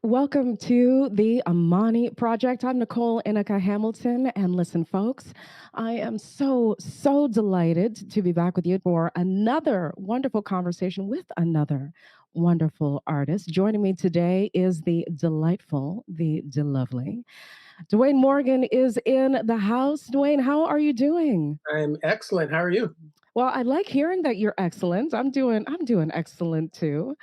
Welcome to the AMANI Project. I'm Nicole Inica Hamilton. And listen, folks, I am so delighted to be back with you for another wonderful conversation with another wonderful artist. Joining me today is the delightful, the lovely Dwayne Morgan is in the house. Dwayne, how are you doing? I'm excellent. How are you? Well, I like hearing that you're excellent. I'm doing excellent too.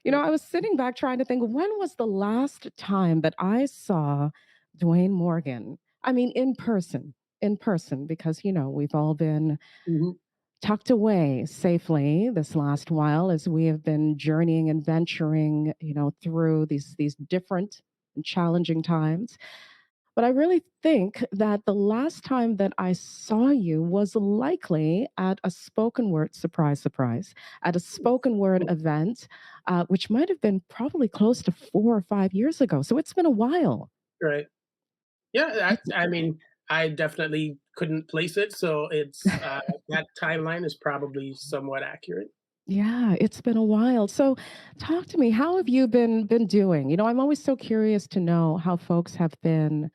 Good. I was sitting back trying to think, when was the last time that I saw Dwayne Morgan? I mean, in person, because, we've all been Mhm. tucked away safely this last while as we have been journeying and venturing, through these different and challenging times. But I really think that the last time that I saw you was likely at a spoken word, surprise, surprise, at a spoken word event, which might have been probably close to 4 or 5 years ago. So it's been a while. Right. Yeah, It's I mean, I definitely couldn't place it, so it's, that timeline is probably somewhat accurate. Yeah, it's been a while. So talk to me. How have you been doing? I'm always so curious to know how folks have been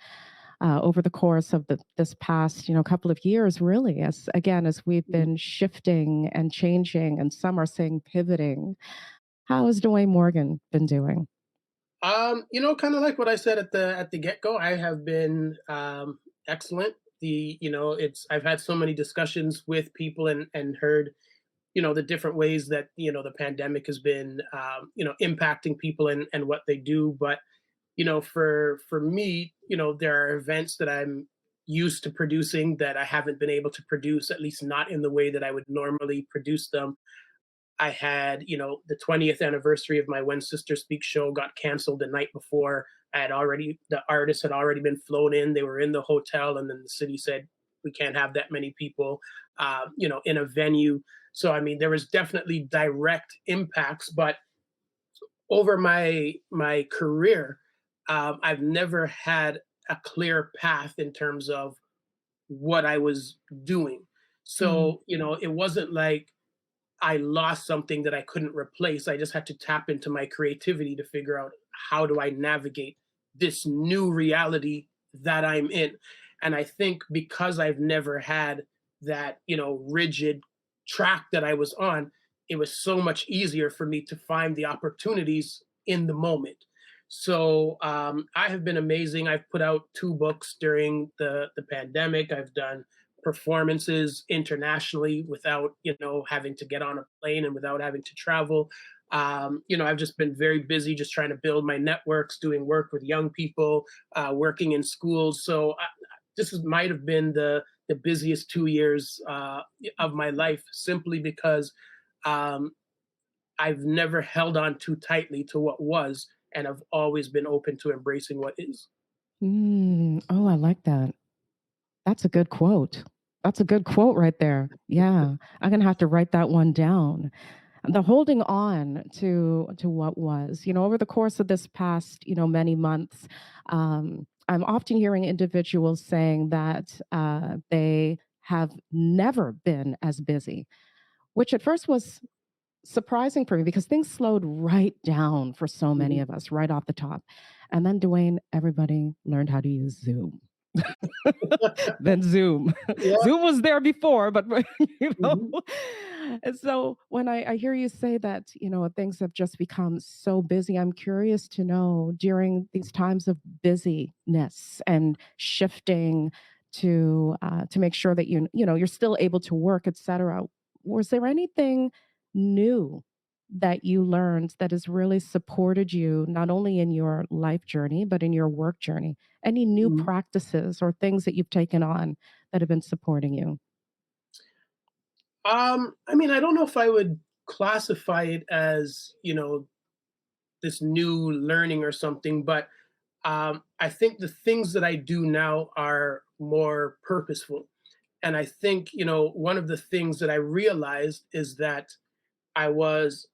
over the course of this past, couple of years, really, as again, as we've Mhm. been shifting and changing, and some are saying pivoting. How has Dwayne Morgan been doing? Kinda like what I said at the get-go, I have been, excellent. It's I've had so many discussions with people and heard, the different ways that, the pandemic has been, impacting people and what they do, but for me, there are events that I'm used to producing that I haven't been able to produce, at least not in the way that I would normally produce them. I had, the 20th anniversary of my When Sisters Speak show got canceled the night before. The artists had already been flown in. They were in the hotel, and then the city said, we can't have that many people, in a venue. So, I mean, there was definitely direct impacts, but over my career, I've never had a clear path in terms of what I was doing. Mm, So, it wasn't like I lost something that I couldn't replace. I just had to tap into my creativity to figure out how do I navigate this new reality that I'm in. And I think because I've never had that, rigid track that I was on, it was so much easier for me to find the opportunities in the moment. So I have been amazing. I've put out 2 books during the pandemic. I've done performances internationally without having to get on a plane and without having to travel. I've just been very busy just trying to build my networks, doing work with young people, working in schools. So might have been the busiest 2 years of my life, simply because um, I've never held on too tightly to what was, and I've always been open to embracing what is. Oh, I like that. That's a good quote. That's a good quote right there. Yeah, I'm gonna have to write that one down. The holding on to what was, over the course of this past, many months, I'm often hearing individuals saying that they have never been as busy, which at first was surprising for me because things slowed right down for so many Mhm. of us right off the top. And then, Dwayne, everybody learned how to use Zoom. Then Zoom. Yeah. Zoom was there before, but you know. Mhm. And so when I hear you say that, things have just become so busy, I'm curious to know, during these times of busyness and shifting to make sure that you're still able to work, etc. Was there anything new that you learned that has really supported you not only in your life journey but in your work journey? Any new Mhm. practices or things that you've taken on that have been supporting you? I mean, I don't know if I would classify it as, this new learning or something, but I think the things that I do now are more purposeful. And I think, one of the things that I realized is that I was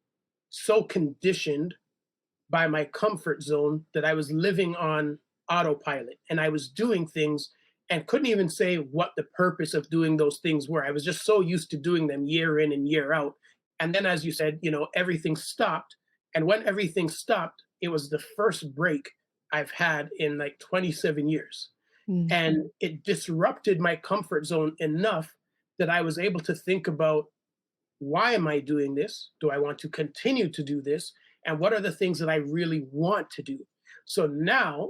so conditioned by my comfort zone that I was living on autopilot, and I was doing things and couldn't even say what the purpose of doing those things were. I was just so used to doing them year in and year out. And then, as you said, everything stopped. And when everything stopped, it was the first break I've had in like 27 years. Mm. And it disrupted my comfort zone enough that I was able to think about, why am I doing this? Do I want to continue to do this? And what are the things that I really want to do? So now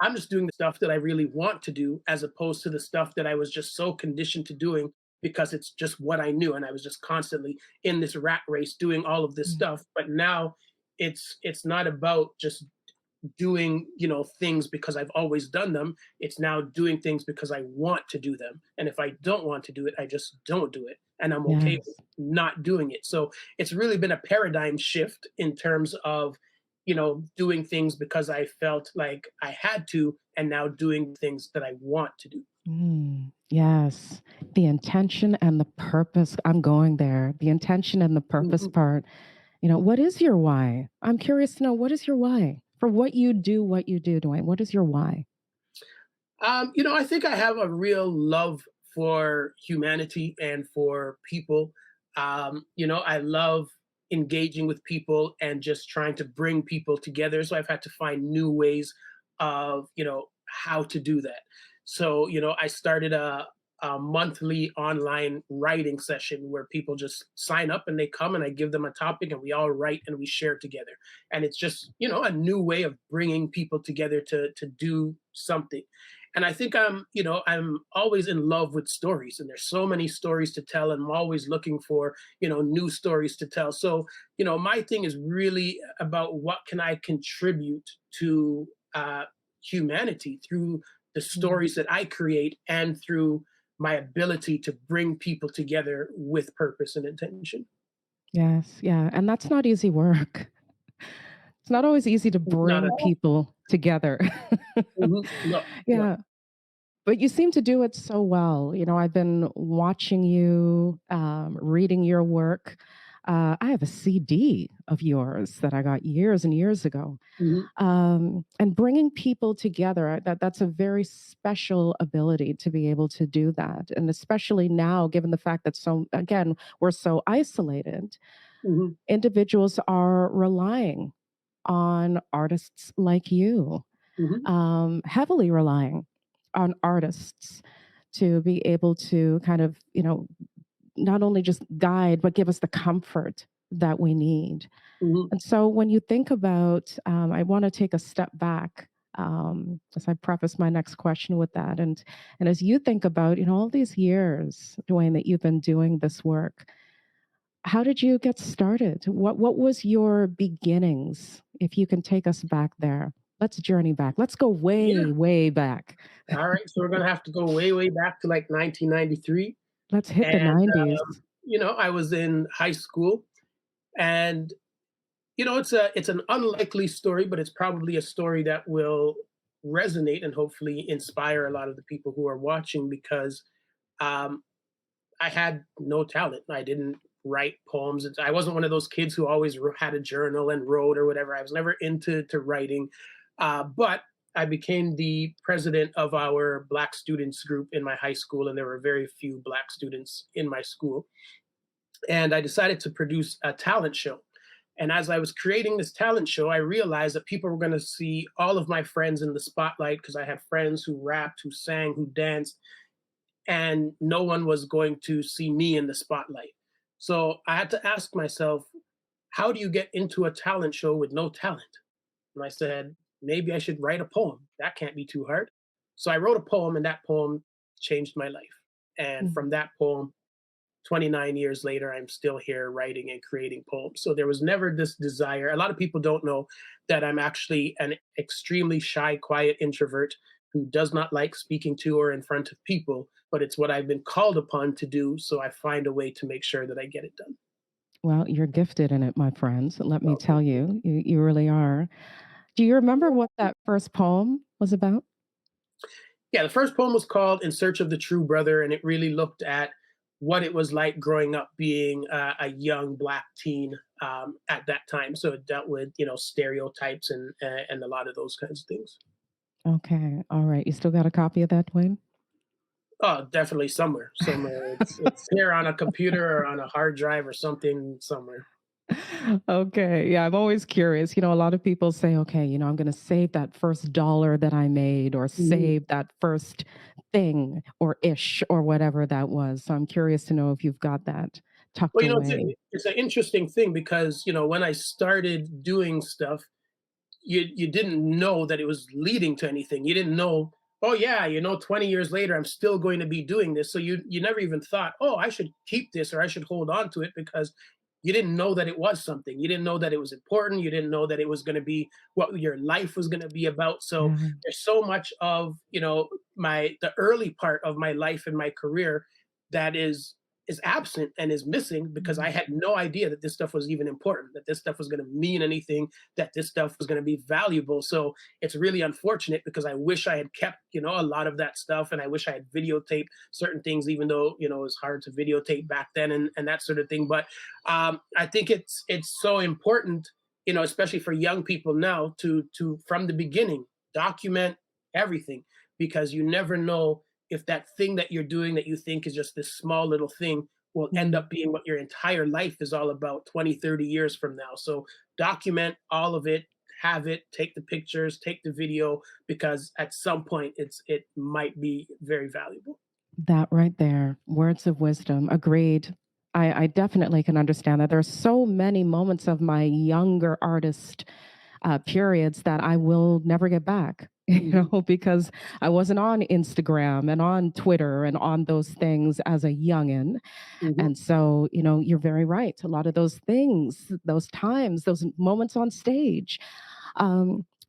I'm just doing the stuff that I really want to do, as opposed to the stuff that I was just so conditioned to doing because it's just what I knew. And I was just constantly in this rat race doing all of this Mm. stuff. But now it's not about just doing, things because I've always done them. It's now doing things because I want to do them. And if I don't want to do it, I just don't do it. And I'm okay with Yes. not doing it. So it's really been a paradigm shift in terms of, doing things because I felt like I had to, and now doing things that I want to do. Yes. The intention and the purpose. I'm going there. The intention and the purpose Mhm. part. What is your why? I'm curious to know, what is your why for what you do, Dwayne? What is your why? I think I have a real love for humanity and for people. I love engaging with people and just trying to bring people together. So I've had to find new ways of, how to do that. So, I started a monthly online writing session where people just sign up and they come, and I give them a topic and we all write and we share together. And it's just, a new way of bringing people together to do something. And I think I'm always in love with stories, and there's so many stories to tell, and I'm always looking for, new stories to tell. So, my thing is really about what can I contribute to humanity through the Mm. stories that I create, and through my ability to bring people together with purpose and intention. Yes, yeah, and that's not easy work. It's not always easy to Not bring at all. people together. No, no. Yeah, but you seem to do it so well. I've been watching you, reading your work. I have a CD of yours that I got years and years ago. Mhm, And bringing people together, that's a very special ability to be able to do that, and especially now, given the fact that, so again, we're so isolated, mhm, individuals are relying on artists like you, mhm, heavily relying on artists to be able to kind of, not only just guide, but give us the comfort that we need. mhm, And so when you think about, I want to take a step back, as I preface my next question with that, and as you think about, all these years, Dwayne, that you've been doing this work, how did you get started? What was your beginnings? If you can take us back there, let's journey back. Let's go yeah. way, way back. All right, so we're gonna have to go way, way back to like 1993, Let's hit the and 90s. I was in high school, and it's an unlikely story, but it's probably a story that will resonate and hopefully inspire a lot of the people who are watching, because um, I had no talent. I didn't write poems. I wasn't one of those kids who always had a journal and wrote or whatever. I was never into writing, but I became the president of our Black students group in my high school, and there were very few Black students in my school. And I decided to produce a talent show. And as I was creating this talent show, I realized that people were going to see all of my friends in the spotlight, because I had friends who rapped, who sang, who danced, and no one was going to see me in the spotlight. So I had to ask myself, how do you get into a talent show with no talent? And I said, maybe I should write a poem. That can't be too hard. So I wrote a poem, and that poem changed my life. And Mm. from that poem, 29 years later, I'm still here writing and creating poems. So there was never this desire. A lot of people don't know that I'm actually an extremely shy, quiet introvert who does not like speaking to or in front of people, but it's what I've been called upon to do. So I find a way to make sure that I get it done. Well, you're gifted in it, my friends. Let me Oh, thank tell you. you, you really are. Do you remember what that first poem was about? Yeah, the first poem was called In Search of the True Brother, and it really looked at what it was like growing up being a young Black teen at that time. So it dealt with, stereotypes and a lot of those kinds of things. Okay, all right. You still got a copy of that, Dwayne? Oh, definitely somewhere. Somewhere. It's here on a computer or on a hard drive or something somewhere. Okay. Yeah, I'm always curious. A lot of people say, okay, I'm going to save that first dollar that I made or Mhm. save that first thing or ish or whatever that was. So I'm curious to know if you've got that tucked Well, away. it's an interesting thing because, when I started doing stuff, you didn't know that it was leading to anything. You didn't know, oh yeah, 20 years later I'm still going to be doing this. So you never even thought, oh, I should keep this or I should hold on to it because you didn't know that it was something. You didn't know that it was important. You didn't know that it was going to be what your life was going to be about. So Yeah. there's so much of, the early part of my life and my career that is absent and is missing because I Mm. had no idea that this stuff was even important, that this stuff was going to mean anything, that this stuff was going to be valuable. So it's really unfortunate because I wish I had kept, a lot of that stuff, and I wish I had videotaped certain things, even though it was hard to videotape back then and that sort of thing. But I think it's so important, especially for young people now, to from the beginning document everything, because you never know if that thing that you're doing that you think is just this small little thing will end Mm. up being what your entire life is all about 20, 30 years from now. So document all of it, have it, take the pictures, take the video, because at some point it might be very valuable. That right there, words of wisdom. Agreed. I definitely can understand that. There's so many moments of my younger artist periods that I will never get back, Hmm. because I wasn't on Instagram and on Twitter and on those things as a youngin'. Hmm. And so, you're very right. A lot of those things, those times, those moments on stage.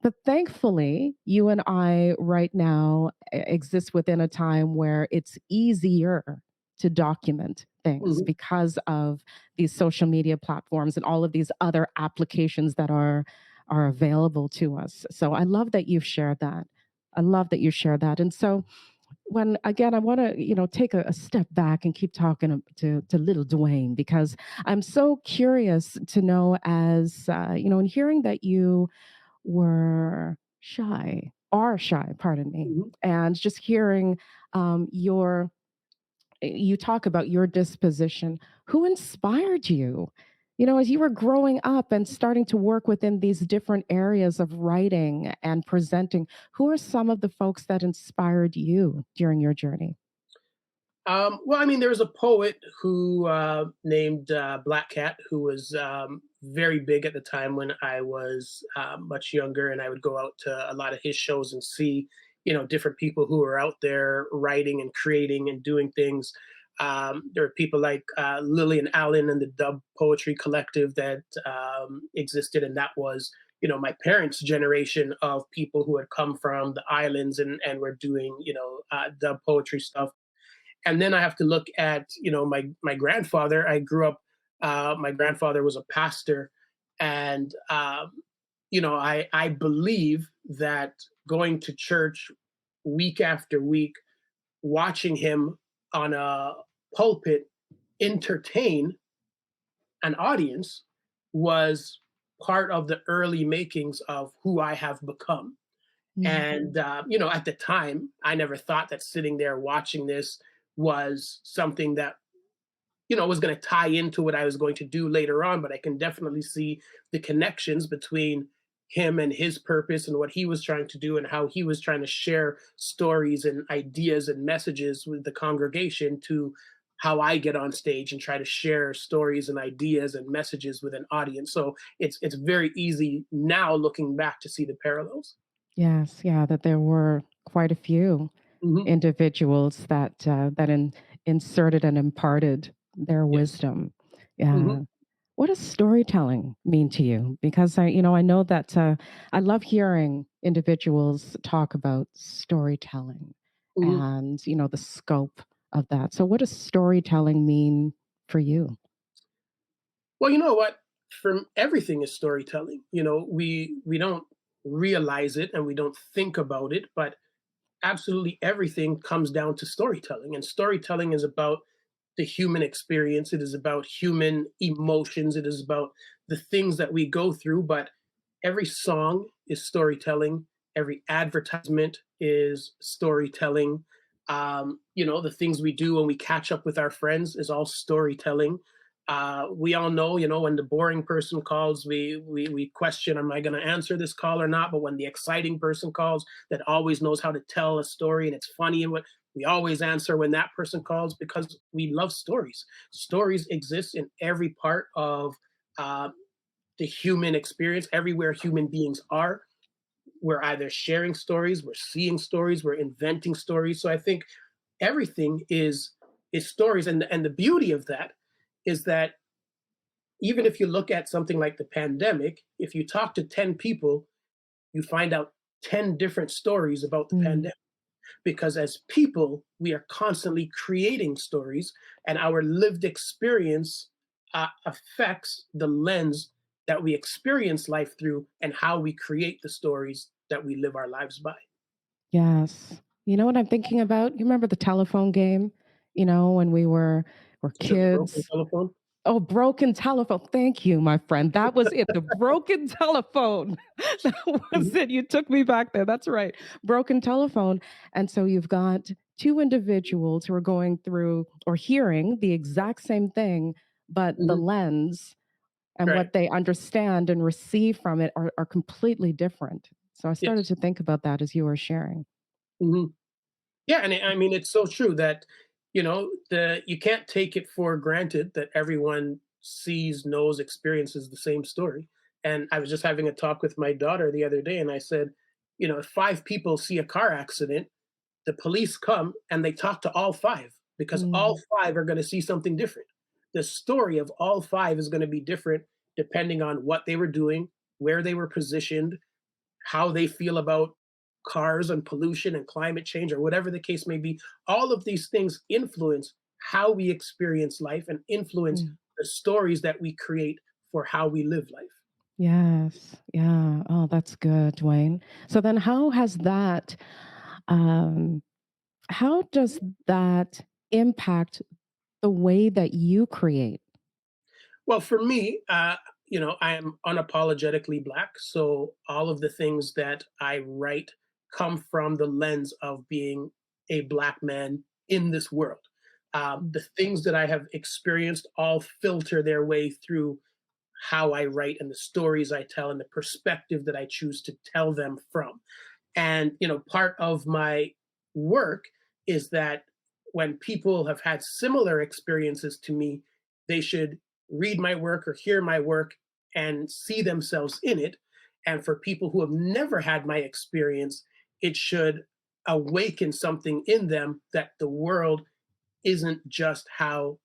But thankfully, you and I right now exist within a time where it's easier to document things Hmm. because of these social media platforms and all of these other applications that are available to us. So I love that you've shared that. I love that you share that. And so when again, I want to take a step back and keep talking to little Dwayne, because I'm so curious to know, as in hearing that you were shy, are shy, pardon me, Hmm. and just hearing your you talk about your disposition. Who inspired you? As you were growing up and starting to work within these different areas of writing and presenting, who are some of the folks that inspired you during your journey? Well, I mean, there was a poet who named Black Cat who was very big at the time when I was much younger, and I would go out to a lot of his shows and see, different people who were out there writing and creating and doing things. There were people like Lillian Allen and the Dub Poetry Collective that existed, and that was, my parents' generation of people who had come from the islands and were doing, dub poetry stuff. And then I have to look at, my grandfather. I grew up. My grandfather was a pastor, and I believe that going to church week after week, watching him on a pulpit entertain an audience, was part of the early makings of who I have become. Mm. And at the time, I never thought that sitting there watching this was something that was going to tie into what I was going to do later on. But I can definitely see the connections between him and his purpose and what he was trying to do and how he was trying to share stories and ideas and messages with the congregation, to how I get on stage and try to share stories and ideas and messages with an audience. So it's very easy now looking back to see the parallels. Yes, yeah, that there were quite a few Hmm. individuals that inserted and imparted their Yes. wisdom. Hmm. Yeah. What does storytelling mean to you? Because I know that I love hearing individuals talk about storytelling Hmm. and the scope of that. So, what does storytelling mean for you? Well, you know what? From everything is storytelling. We don't realize it and we don't think about it, but absolutely everything comes down to storytelling. And storytelling is about the human experience. It is about human emotions. It is about the things that we go through. But every song is storytelling. Every advertisement is storytelling. The things we do when we catch up with our friends is all storytelling. We all know, when the boring person calls, we question, am I going to answer this call or not? But when the exciting person calls, that always knows how to tell a story and it's funny and what, we always answer when that person calls because we love stories. Stories exist in every part of uh, the human experience, everywhere human beings are. We're either sharing stories, we're seeing stories, we're inventing stories. So I think everything is stories, and the beauty of that is that even if you look at something like the pandemic, if you talk to 10 people, you find out 10 different stories about the Mm. pandemic. Because as people, we are constantly creating stories, and our lived experience affects the lens that we experience life through and how we create the stories that we live our lives by. Yes. You know what I'm thinking about? You remember the telephone game? When we were Is it the broken kids? telephone? Oh, broken telephone. Thank you, my friend. That was it. The broken telephone. That was Mhm, it. You took me back there. That's right. Broken telephone. And so you've got two individuals who are going through or hearing the exact same thing, but the mhm, lens and right. what they understand and receive from it are completely different. So I started Yes. to think about that as you were sharing. Mhm. Yeah, and I mean, it's so true that the you can't take it for granted that everyone sees, knows, experiences the same story. And I was just having a talk with my daughter the other day, and I said, if five people see a car accident, the police come and they talk to all five because all Mm, five are going to see something different. The story of all five is going to be different depending on what they were doing, where they were positioned, how they feel about cars and pollution and climate change or whatever the case may be. All of these things influence how we experience life and influence mm. the stories that we create for how we live life. Yes. Yeah. Oh, that's good, Dwayne. So then um, how does that impact the way that you create? Well, for me, I am unapologetically Black. So all of the things that I write come from the lens of being a Black man in this world. Mm, The things that I have experienced all filter their way through how I write and the stories I tell and the perspective that I choose to tell them from. And, part of my work is that when people have had similar experiences to me, they should read my work or hear my work and see themselves in it. And for people who have never had my experience, it should awaken something in them that the world isn't just how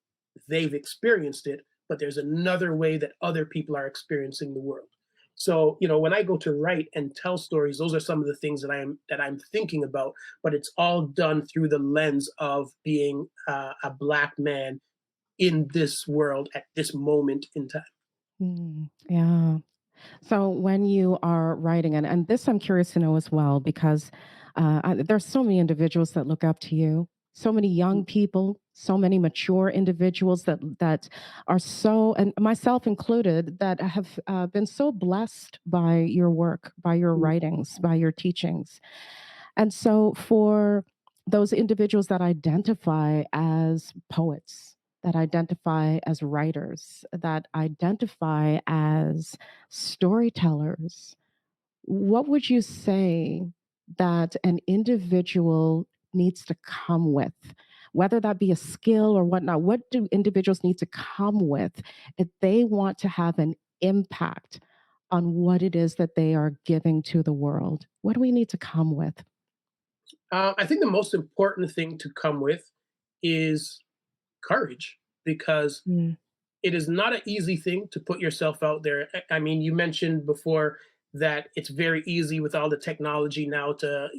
they've experienced it, but there's another way that other people are experiencing the world. So, when I go to write and tell stories, those are some of the things that I'm thinking about. But it's all done through the lens of being a Black man in this world at this moment in time. yeah. So when you are writing, and this I'm curious to know as well, because there's so many individuals that look up to you, so many young people, so many mature individuals that are so, and myself included, that have been so blessed by your work, by your writings, by your teachings. And so for those individuals that identify as poets, that identify as writers, that identify as storytellers, what would you say that an individual needs to come with? Whether that be a skill or whatnot, what do individuals need to come with if they want to have an impact on what it is that they are giving to the world? What do we need to come with? I think the most important thing to come with is courage, because Mm, it is not an easy thing to put yourself out there. I mean, you mentioned before that it's very easy with all the technology now to,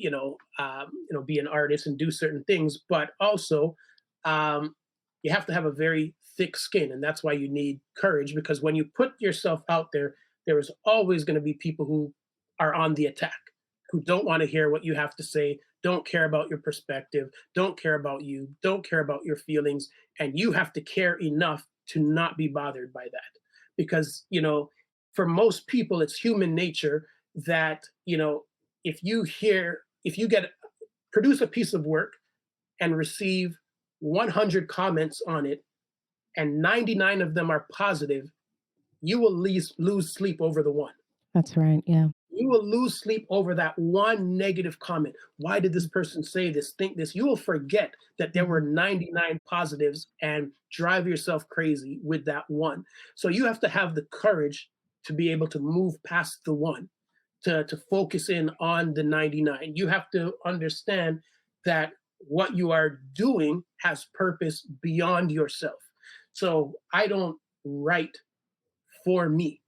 be an artist and do certain things, but also um, you have to have a very thick skin, and that's why you need courage. Because when you put yourself out there, there is always going to be people who are on the attack, who don't want to hear what you have to say, don't care about your perspective, don't care about you, don't care about your feelings, and you have to care enough to not be bothered by that. Because for most people it's human nature that if you get produce a piece of work and receive 100 comments on it, and 99 of them are positive, you will lose sleep over the one. That's right. Yeah. You will lose sleep over that one negative comment. Why did this person say this, think this? You will forget that there were Mhm. 99 positives and drive yourself crazy with that one. So you have to have the courage to be able to move past the one, to focus in on the 99. You have to understand that what you are doing has purpose beyond yourself. So I don't write for me.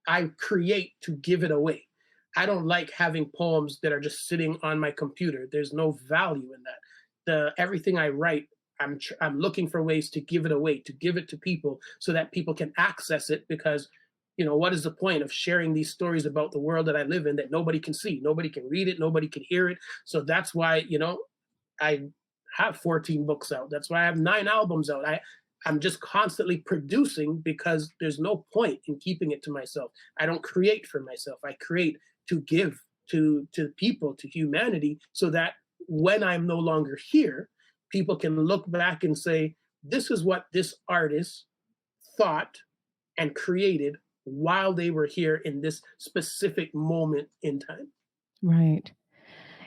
I create to give it away. I don't like having poems that are just sitting on my computer. There's no value in that. The everything I write, I'm looking for ways to give it away, to give it to people so that people can access it because what is the point of sharing these stories about the world that I live in that nobody can see, nobody can read it, nobody can hear it. So that's why, I have 14 books out. That's why I have 9 albums out. I'm just constantly producing because there's no point in keeping it to myself. I don't create for myself. I create to give to people, to humanity, so that when I'm no longer here, people can look back and say, this is what this artist thought and created while they were here in this specific moment in time. Right.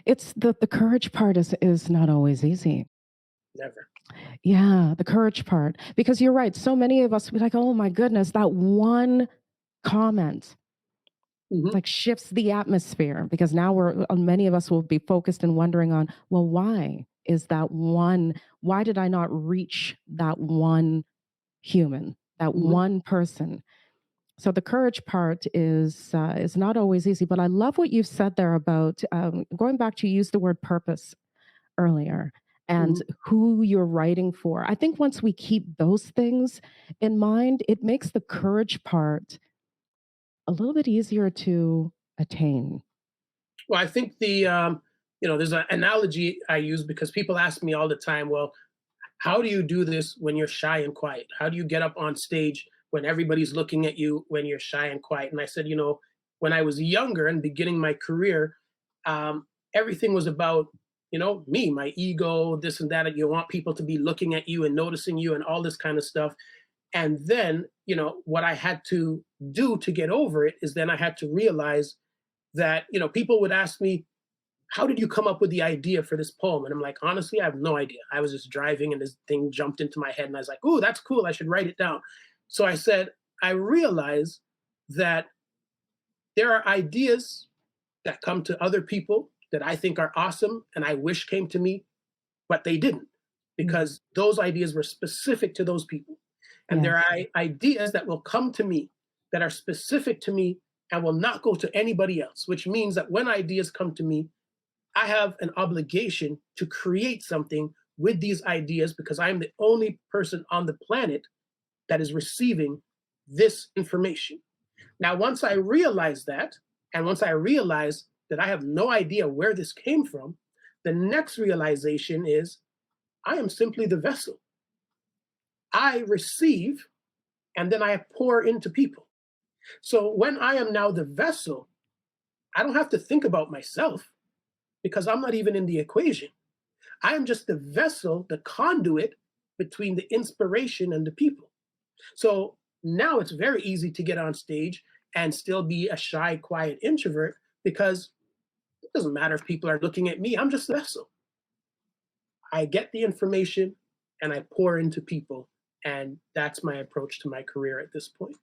It's the courage part is not always easy. Never. Yeah, the courage part. Because you're right. So many of us be like, oh my goodness, that one comment Mhm. like shifts the atmosphere because now many of us will be focused and wondering on, well, why is that one? Why did I not reach that one human, that Mhm. one person? So the courage part is not always easy. But I love what you've said there about going back to use the word purpose earlier and Mhm. who you're writing for. I think once we keep those things in mind, it makes the courage part a little bit easier to attain. Well, I think there's an analogy I use because people ask me all the time, well, how do you do this when you're shy and quiet? How do you get up on stage when everybody's looking at you when you're shy and quiet? And I said, when I was younger and beginning my career, everything was about, me, my ego, this and that. And you want people to be looking at you and noticing you and all this kind of stuff. And then, what I had to do to get over it is then I had to realize that, people would ask me, how did you come up with the idea for this poem? And I'm like, honestly, I have no idea. I was just driving and this thing jumped into my head and I was like, oh, that's cool. I should write it down. So I said, I realize that there are ideas that come to other people that I think are awesome and I wish came to me, but they didn't Mm. because those ideas were specific to those people. And there are Yes. ideas that will come to me that are specific to me and will not go to anybody else, which means that when ideas come to me, I have an obligation to create something with these ideas because I'm the only person on the planet that is receiving this information. Now, once I realize that, and once I realize that I have no idea where this came from, the next realization is I am simply the vessel. I receive and then I pour into people. So when I am now the vessel, I don't have to think about myself because I'm not even in the equation. I am just the vessel, the conduit between the inspiration and the people. So now it's very easy to get on stage and still be a shy, quiet introvert because it doesn't matter if people are looking at me. I'm just a vessel. I get the information and I pour into people. And that's my approach to my career at this point.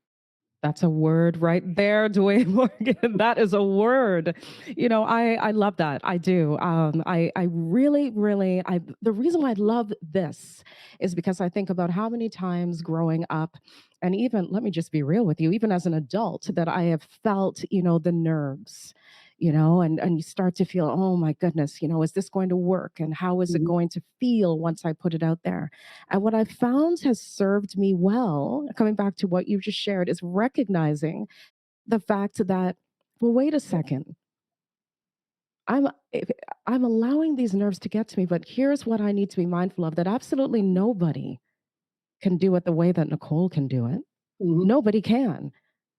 That's a word right there, Dwayne Morgan. That is a word. I love that. I do. I really, really, the reason why I love this is because I think about how many times growing up, and even let me just be real with you, even as an adult, that I have felt, the nerves, and you start to feel, oh my goodness, is this going to work? And how is it Mhm. going to feel once I put it out there? And what I found has served me well, coming back to what you just shared, is recognizing the fact that, well, wait a second. I'm if- I'm allowing these nerves to get to me, but here's what I need to be mindful of: that absolutely nobody can do it the way that Nicole can do it. Mhm. Nobody can.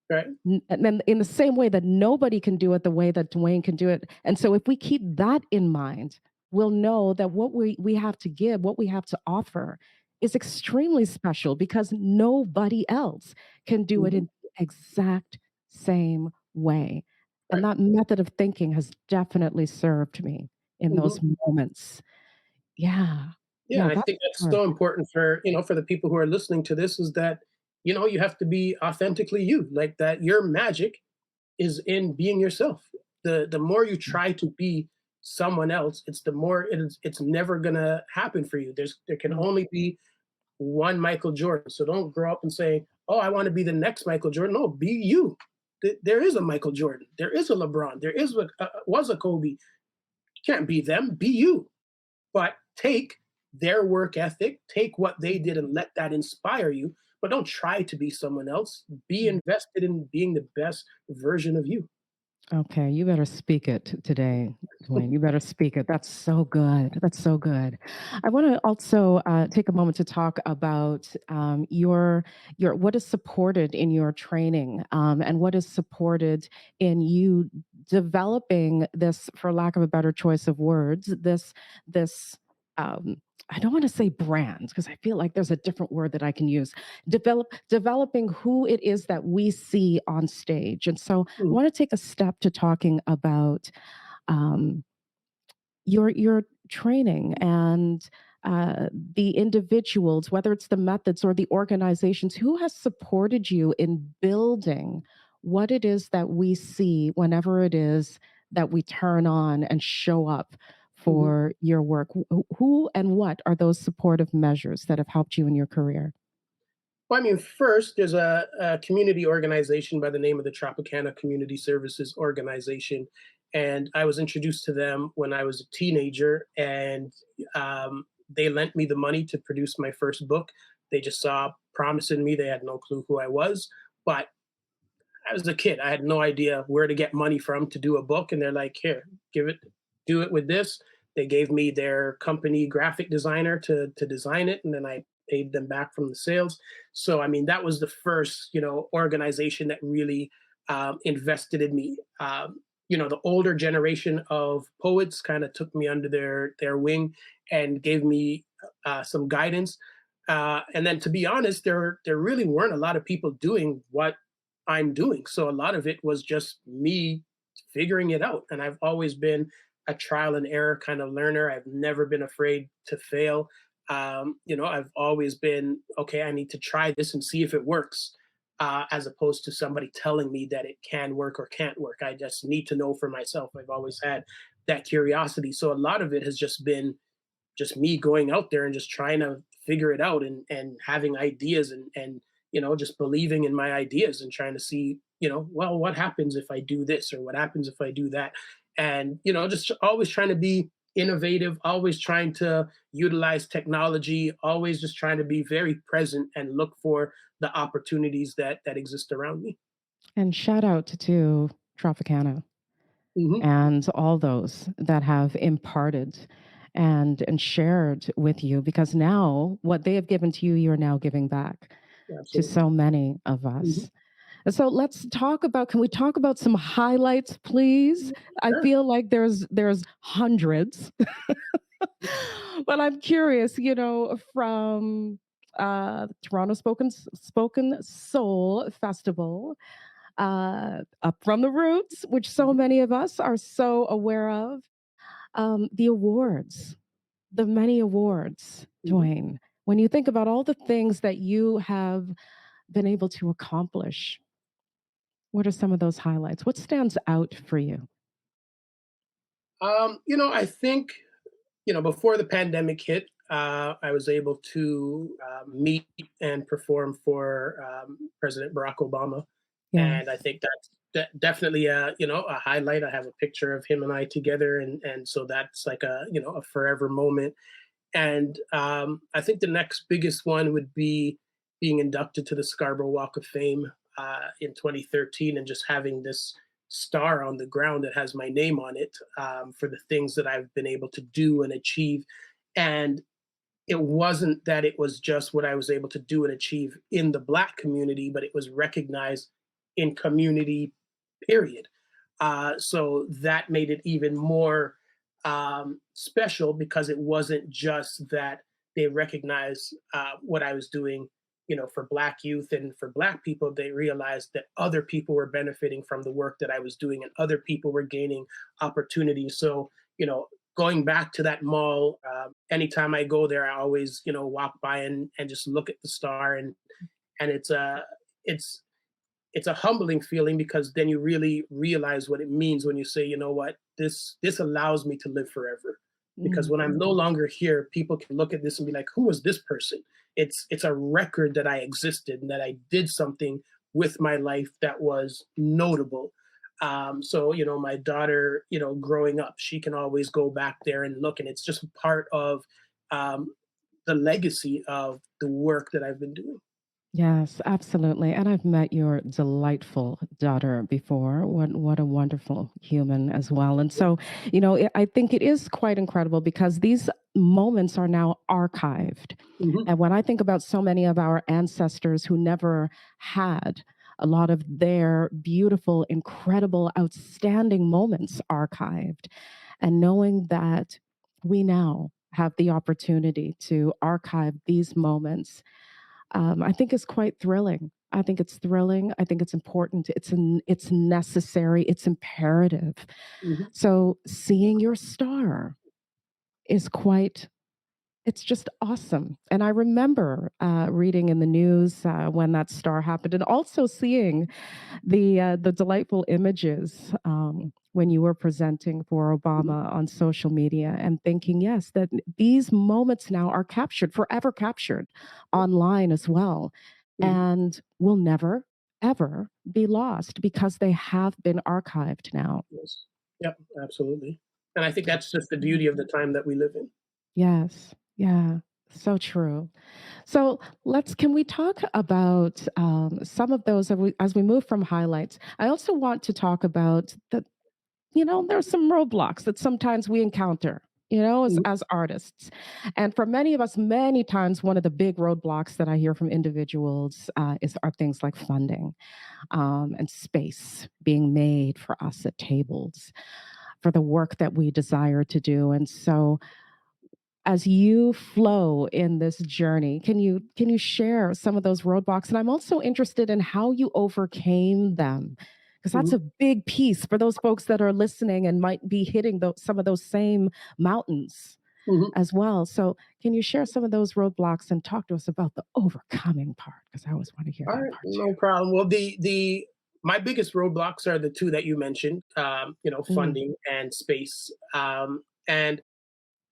Right. And then in the same way that nobody can do it the way that Dwayne can do it. And so if we keep that in mind, we'll know that what we have to give, what we have to offer is extremely special because nobody else can do it Mhm. in the exact same way. And Right. that method of thinking has definitely served me in Mhm. those moments. Yeah. Yeah, Yeah, and I that's think that's hard. so important for, for the people who are listening to this is that, you have to be authentically you. Like that your magic is in being yourself. The more you try to be someone else, it's the more it's never gonna happen for you. There can Mm, only be one Michael Jordan. So don't grow up and say, "Oh, I want to be the next Michael Jordan." No, be you. There is a Michael Jordan. There is a LeBron. There is was a Kobe. You can't be them. Be you. But take their work ethic, take what they did, and let that inspire you. But don't try to be someone else. Be mm. invested in being the best version of you. Okay, you better speak it today, Dwayne. You better speak it. That's so good. That's so good. I want to also take a moment to talk about your what is supported in your training, and what is supported in you developing this, for lack of a better choice of words, this. Um, I don't want to say brand because I feel like there's a different word that I can use. Developing who it is that we see on stage, and so I Mhm, want to take a step to talking about um, your training and the individuals, whether it's the methods or the organizations, who has supported you in building what it is that we see whenever it is that we turn on and show up mhm. for your work. Who and what are those supportive measures that have helped you in your career? Well, I mean, first, there's a community organization by the name of the Tropicana Community Services Organization. And I was introduced to them when I was a teenager, and they lent me the money to produce my first book. They just saw promise in me. They had no clue who I was. But I was a kid. I had no idea where to get money from to do a book. And they're like, here, give it, do it with this. They gave me their company graphic designer to design it. And then I paid them back from the sales. So, I mean, that was the first, organization that really invested in me. The older generation of poets kind of took me under their wing and gave me some guidance. And then, to be honest, there really weren't a lot of people doing what I'm doing. So a lot of it was just me figuring it out. And I've always been a trial and error kind of learner. I've never been afraid to fail. I've always been, okay, I need to try this and see if it works, as opposed to somebody telling me that it can work or can't work. I just need to know for myself. I've always had that curiosity. So a lot of it has just been just me going out there and just trying to figure it out and having ideas and just believing in my ideas and trying to see, well, what happens if I do this or what happens if I do that. And just always trying to be innovative, always trying to utilize technology, always just trying to be very present and look for the opportunities that exist around me. And shout out to Tropicana Hmm. and all those that have imparted and shared with you, because now what they have given to you, you're now giving back to Absolutely. so many of Hmm. us. So let's talk about, can we talk about some highlights, please? I Sure. feel like there's hundreds, but I'm curious, from Toronto Spoken Soul Festival, Up from the Roots, which so Mhm. many of us are so aware of, the awards, the many awards, Mhm. Dwayne. When you think about all the things that you have been able to accomplish, what are some of those highlights? What stands out for you? I think before the pandemic hit, I was able to meet and perform for President Barack Obama, and I Yes. think that's definitely a highlight. I have a picture of him and I together, and so that's like a forever moment. And I think the next biggest one would be being inducted to the Scarborough Walk of Fame in 2013, and just having this star on the ground that has my name on it, for the things that I've been able to do and achieve. And it wasn't that it was just what I was able to do and achieve in the Black community, but it was recognized in community, period. So that made it even more special because it wasn't just that they recognize what I was doing, for Black youth and for Black people. They realized that other people were benefiting from the work that I was doing, and other people were gaining opportunities. So, going back to that mall, anytime I go there, I always, walk by and just look at the star, and it's it's a humbling feeling, because then you really realize what it means when you say, you know what, this allows me to live forever. Because when I'm no longer here, people can look at this and be like, who was this person? It's a record that I existed and that I did something with my life that was notable. So, my daughter, growing up, she can always go back there and look, and it's just part of the legacy of the work that I've been doing. Yes, absolutely. And I've met your delightful daughter before. What a wonderful human as well. And so, I think it is quite incredible because these moments are now archived. Mhm. And when I think about so many of our ancestors who never had a lot of their beautiful, incredible, outstanding moments archived, and knowing that we now have the opportunity to archive these moments, I think is quite thrilling. I think it's thrilling. I think it's important. It's necessary. It's imperative. Mhm. So seeing your star is quite. It's just awesome. And I remember reading in the news when that star happened, and also seeing the delightful images when you were presenting for Mhm. Obama on social media, and thinking, yes, that these moments now are captured, forever captured online as well, Mhm. and will never, ever be lost because they have been archived now. Yes. Yep, absolutely. And I think that's just the beauty of the time that we live in. Yes. Yeah. So true. So can we talk about some of those as we move from highlights? I also want to talk about there's some roadblocks that sometimes we encounter, Mhm. as artists. And for many of us, many times, one of the big roadblocks that I hear from individuals are things like funding and space being made for us at tables for the work that we desire to do. And so, as you flow in this journey, can you share some of those roadblocks? And I'm also interested in how you overcame them, because that's Mhm. a big piece for those folks that are listening and might be hitting some of those same mountains Mhm. as well. So can you share some of those roadblocks and talk to us about the overcoming part? Because I always want to hear All that right, part no problem. Well, the my biggest roadblocks are the two that you mentioned, too. funding and space. And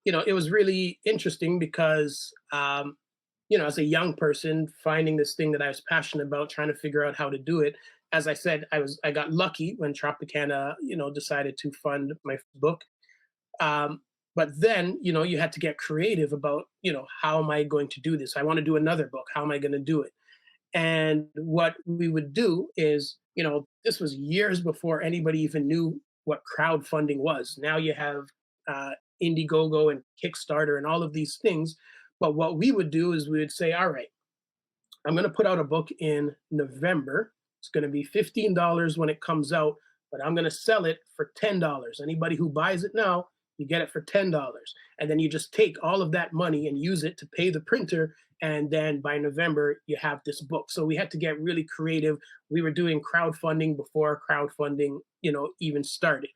it was really interesting because, as a young person, finding this thing that I was passionate about, trying to figure out how to do it. As I said, I got lucky when Tropicana, decided to fund my book. Um, but then, you had to get creative about, how am I going to do this? I want to do another book. How am I going to do it? And what we would do is, this was years before anybody even knew what crowdfunding was. Now you have uh, Indiegogo and Kickstarter and all of these things. But what we would do is we would say, all right, I'm going to put out a book in November. It's going to be $15 when it comes out, but I'm going to sell it for $10. Anybody who buys it now, you get it for $10. And then you just take all of that money and use it to pay the printer. And then by November, you have this book. So we had to get really creative. We were doing crowdfunding before crowdfunding, even started.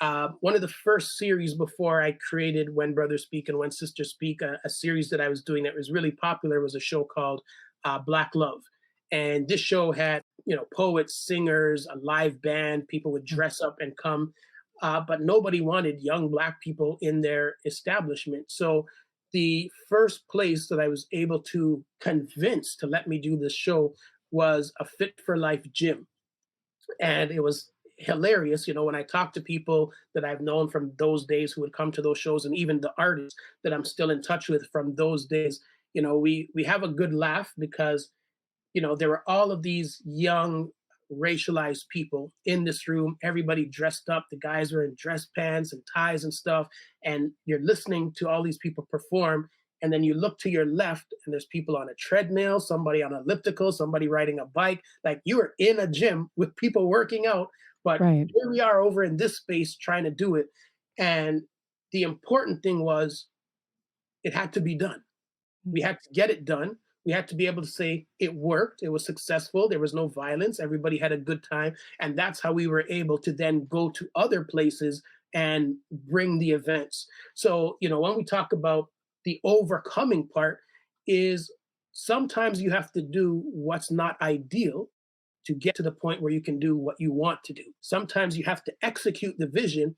One of the first series before I created When Brothers Speak and When Sisters Speak, a series that I was doing that was really popular, was a show called Black Love. And this show had, poets, singers, a live band, people would dress up and come. But nobody wanted young Black people in their establishment. So the first place that I was able to convince to let me do this show was a Fit for Life gym. And it was hilarious, when I talk to people that I've known from those days who would come to those shows, and even the artists that I'm still in touch with from those days. We have a good laugh because there were all of these young racialized people in this room, everybody dressed up. The guys were in dress pants and ties and stuff. And you're listening to all these people perform. And then you look to your left, and there's people on a treadmill, somebody on an elliptical, somebody riding a bike. Like, you are in a gym with people working out, but Right. here we are over in this space trying to do it. And the important thing was, it had to be done. We Mm. had to get it done. We had to be able to say it worked, it was successful, there was no violence, everybody had a good time. And that's how we were able to then go to other places and bring the events. So, when we talk about the overcoming part, is sometimes you have to do what's not ideal to get to the point where you can do what you want to do. Sometimes you have to execute the vision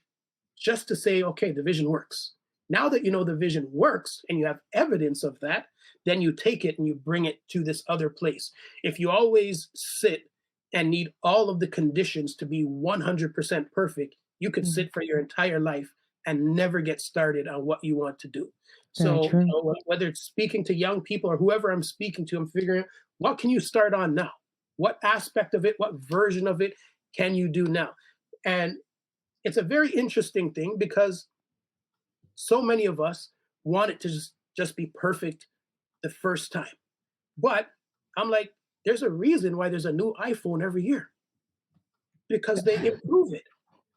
just to say, okay, the vision works. Now that you know the vision works and you have evidence of that, then you take it and you bring it to this other place. If you always sit and need all of the conditions to be 100% perfect, you could Mm. sit for your entire life and never get started on what you want to do. Very So, true. whether it's speaking to young people or whoever I'm speaking to, I'm figuring what can you start on now? What aspect of it, what version of it can you do now? And it's a very interesting thing because so many of us want it to just be perfect the first time. But I'm like, there's a reason why there's a new iPhone every year because they improve it.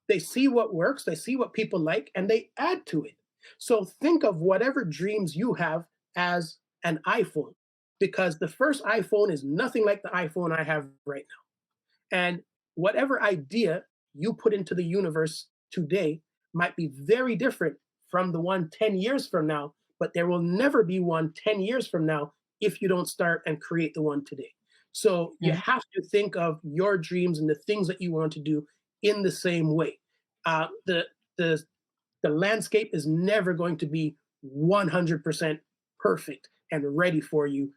They see what works, they see what people like, and they add to it. So think of whatever dreams you have as an iPhone, because the first iPhone is nothing like the iPhone I have right now. And whatever idea you put into the universe today might be very different from the one 10 years from now, but there will never be one 10 years from now if you don't start and create the one today. So you Right. have to think of your dreams and the things that you want to do in the same way. Uh, the, the, the landscape is never going to be 100% perfect and ready for you.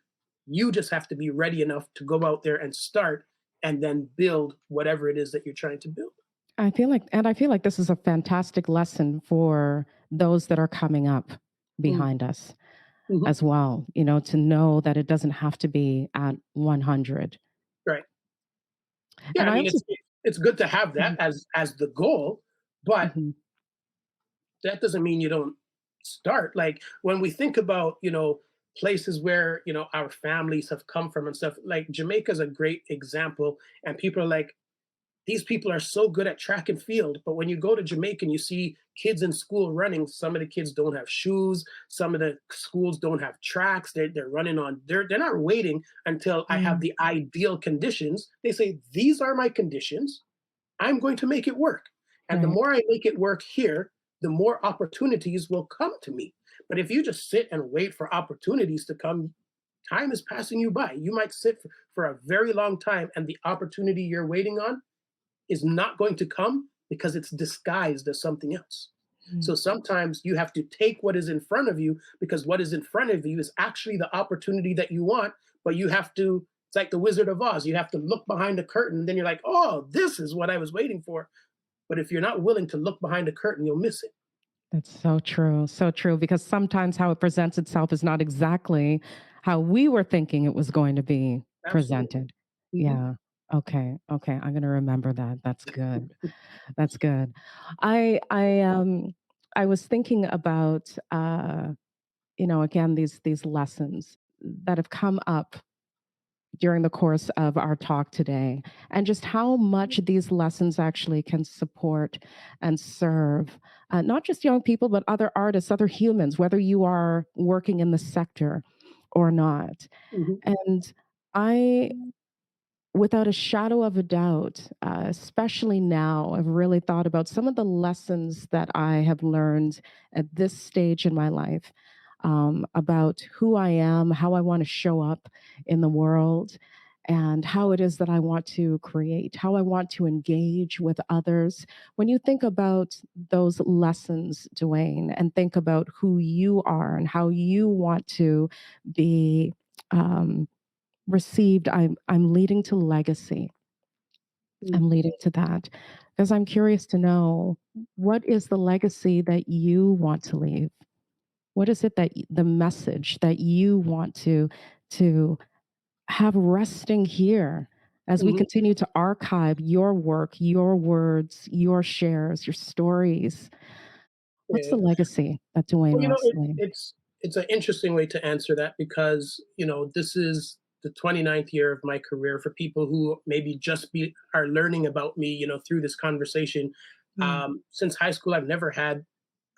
You just have to be ready enough to go out there and start and then build whatever it is that you're trying to build. I feel like this is a fantastic lesson for those that are coming up Mm, behind us mhm. as well, to know that it doesn't have to be at 100. Right. Yeah, And I I mean, also it's good to have that Mhm, as the goal, but mhm, that doesn't mean you don't start. Like when we think about, places where, our families have come from and stuff, like Jamaica is a great example. And people are like, these people are so good at track and field. But when you go to Jamaica and you see kids in school running, some of the kids don't have shoes. Some of the schools don't have tracks. They're running on dirt. They're not waiting until I have mm, the ideal conditions. They say, these are my conditions. I'm going to make it work. And the right. more I make it work here, the more opportunities will come to me. But if you just sit and wait for opportunities to come, time is passing you by. You might sit for a very long time, and the opportunity you're waiting on is not going to come because it's disguised as something else. Mm. So sometimes you have to take what is in front of you because what is in front of you is actually the opportunity that you want, but you have to, it's like the Wizard of Oz. You have to look behind the curtain, then you're like, oh, this is what I was waiting for. But if you're not willing to look behind the curtain, you'll miss it. That's so true, because sometimes how it presents itself is not exactly how we were thinking it was going to be Absolutely. presented. Mhm. Yeah. Okay, I'm gonna remember that. That's good. That's good. I was thinking about, again, these lessons that have come up during the course of our talk today, and just how much these lessons actually can support and serve not just young people, but other artists, other humans, whether you are working in the sector or not. Mhm. And I, without a shadow of a doubt, especially now, I've really thought about some of the lessons that I have learned at this stage in my life, about who I am, how I want to show up in the world, and how it is that I want to create, how I want to engage with others. When you think about those lessons, Dwayne, and think about who you are and how you want to be. Um, Received, I'm leading to legacy. Mm. I'm leading to that because I'm curious to know, what is the legacy that you want to leave? What is it that the message that you want to have resting here as we Mhm. continue to archive your work, your words, your shares, your stories? What's the Yeah. legacy that Dwayne Well, wants to leave? it's an interesting way to answer that because this is the 29th year of my career. For people who maybe just be are learning about me, through this conversation. Mm, Since high school, I've never had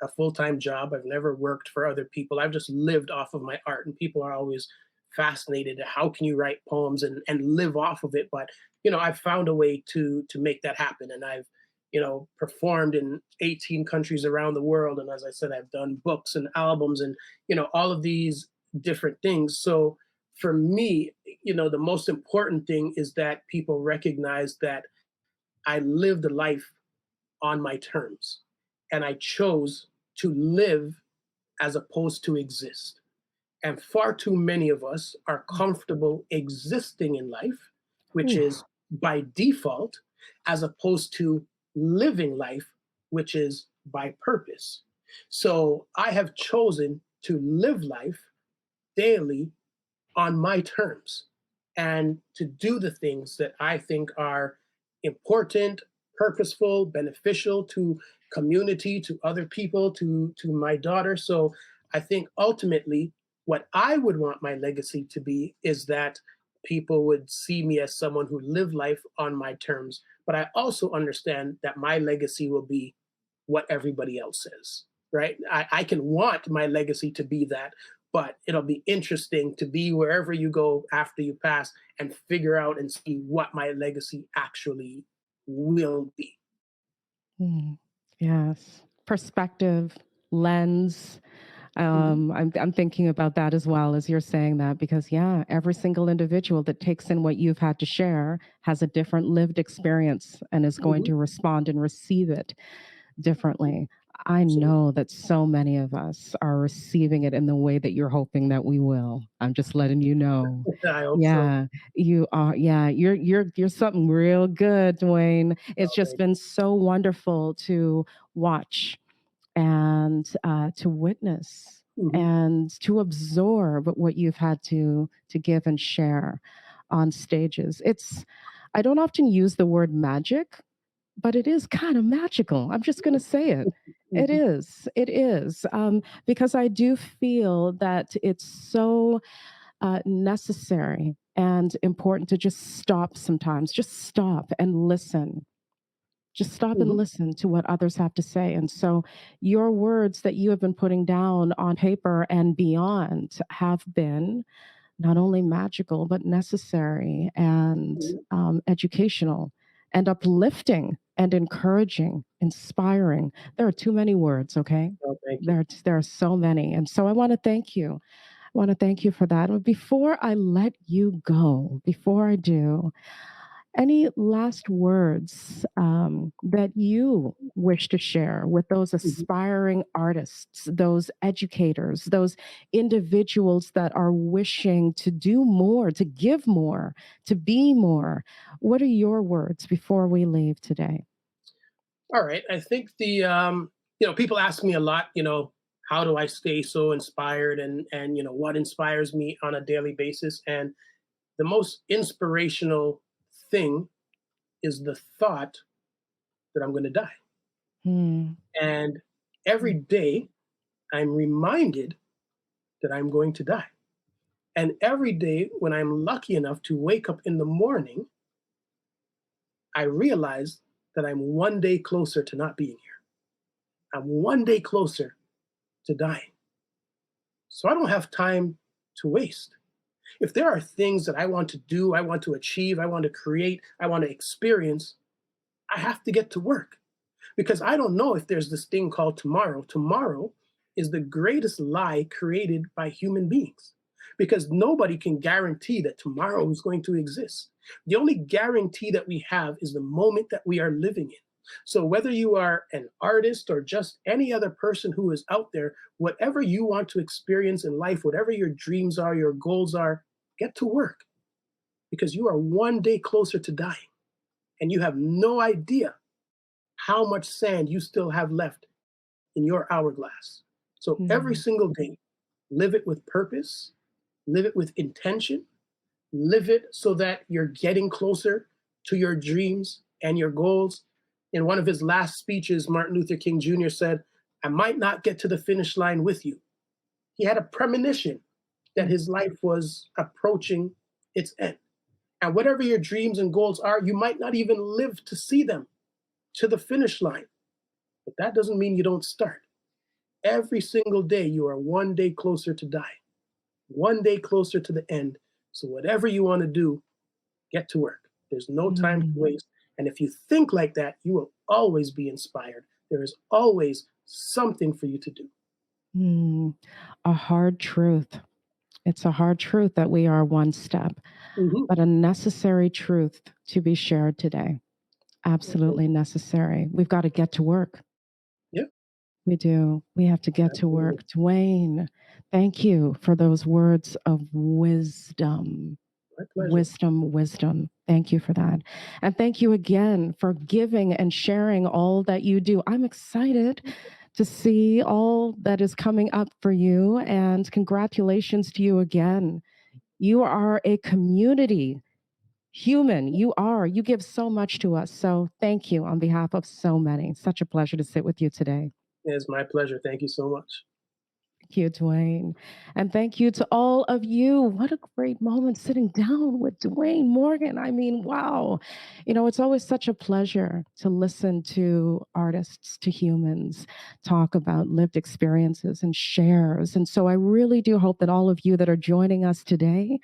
a full-time job. I've never worked for other people. I've just lived off of my art, and people are always fascinated at how can you write poems and live off of it. But I've found a way to make that happen, and I've performed in 18 countries around the world. And as I said, I've done books and albums and all of these different things. So for me, the most important thing is that people recognize that I lived a life on my terms, and I chose to live as opposed to exist. And far too many of us are comfortable existing in life, which Ooh. is by default, as opposed to living life, which is by purpose. So I have chosen to live life daily on my terms and to do the things that I think are important, purposeful, beneficial to community, to other people, to my daughter. So I think ultimately what I would want my legacy to be is that people would see me as someone who lived life on my terms. But I also understand that my legacy will be what everybody else says, right? I can want my legacy to be that, but it'll be interesting to be wherever you go after you pass and figure out and see what my legacy actually will be. Mm. Yes. Perspective, lens. Mhm. I'm thinking about that as well as you're saying that, because yeah, every single individual that takes in what you've had to share has a different lived experience and is going Mhm. to respond and receive it differently. I Absolutely. know that so many of us are receiving it in the way that you're hoping that we will. I'm just letting you know. I hope so. Yeah, you are. Yeah, you're something real good, Dwayne. It's Oh, just thank you. been so wonderful to watch and to witness Mhm. and to absorb what you've had to give and share on stages. I don't often use the word magic, but it is kind of magical. I'm just going to say it. It Mhm. is. It is. Because I do feel that it's so necessary and important to just stop sometimes, just stop and listen. Just stop and Mhm. listen to what others have to say. And so, your words that you have been putting down on paper and beyond have been not only magical, but necessary and Mhm. educational and uplifting and encouraging, inspiring. There are too many words, okay? Oh, thank you. There are so many. And so I want to thank you. I want to thank you for that. And before I let you go, before I do, any last words that you wish to share with those Mhm. aspiring artists, those educators, those individuals that are wishing to do more, to give more, to be more? What are your words before we leave today? All right. I think people ask me a lot, how do I stay so inspired and what inspires me on a daily basis? And the most inspirational thing is the thought that I'm going to die. Hmm. And every day I'm reminded that I'm going to die. And every day when I'm lucky enough to wake up in the morning, I realize that I'm one day closer to not being here. I'm one day closer to dying. So I don't have time to waste. If there are things that I want to do, I want to achieve, I want to create, I want to experience, I have to get to work because I don't know if there's this thing called tomorrow. Tomorrow is the greatest lie created by human beings because nobody can guarantee that tomorrow is going to exist. The only guarantee that we have is the moment that we are living in. So, whether you are an artist or just any other person who is out there, whatever you want to experience in life, whatever your dreams are, your goals are, get to work because you are one day closer to dying and you have no idea how much sand you still have left in your hourglass. So every Hmm. single day, live it with purpose, live it with intention, live it so that you're getting closer to your dreams and your goals. In one of his last speeches, Martin Luther King Jr. said, I might not get to the finish line with you. He had a premonition that his life was approaching its end. And whatever your dreams and goals are, you might not even live to see them to the finish line. But that doesn't mean you don't start. Every single day, you are one day closer to die, one day closer to the end. So whatever you want to do, get to work. There's no time to Mm, waste. And if you think like that, you will always be inspired. There is always something for you to do. mm. A hard truth. It's a hard truth that we are one step, Mhm. but a necessary truth to be shared today. Absolutely necessary. We've got to get to work. Yeah, We do. We have to get to absolutely. work. Dwayne, thank you for those words of wisdom. My pleasure. Wisdom, wisdom. Thank you for that. And thank you again for giving and sharing all that you do. I'm excited to see all that is coming up for you. And congratulations to you again. You are a community human. You are. You give so much to us. So thank you on behalf of so many. Such a pleasure to sit with you today. It's my pleasure. Thank you so much. Thank you, Dwayne. And thank you to all of you. What a great moment sitting down with Dwayne Morgan. I mean, wow. You know, it's always such a pleasure to listen to artists, to humans talk about lived experiences and shares. And so I really do hope that all of you that are joining us today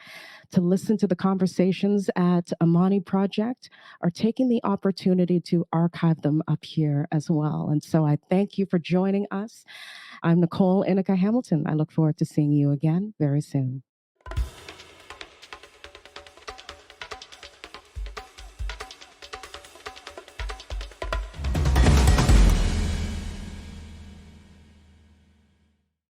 to listen to the conversations at AMANI Project are taking the opportunity to archive them up here as well. And so I thank you for joining us. I'm Nicole Inica Hamilton. I look forward to seeing you again very soon.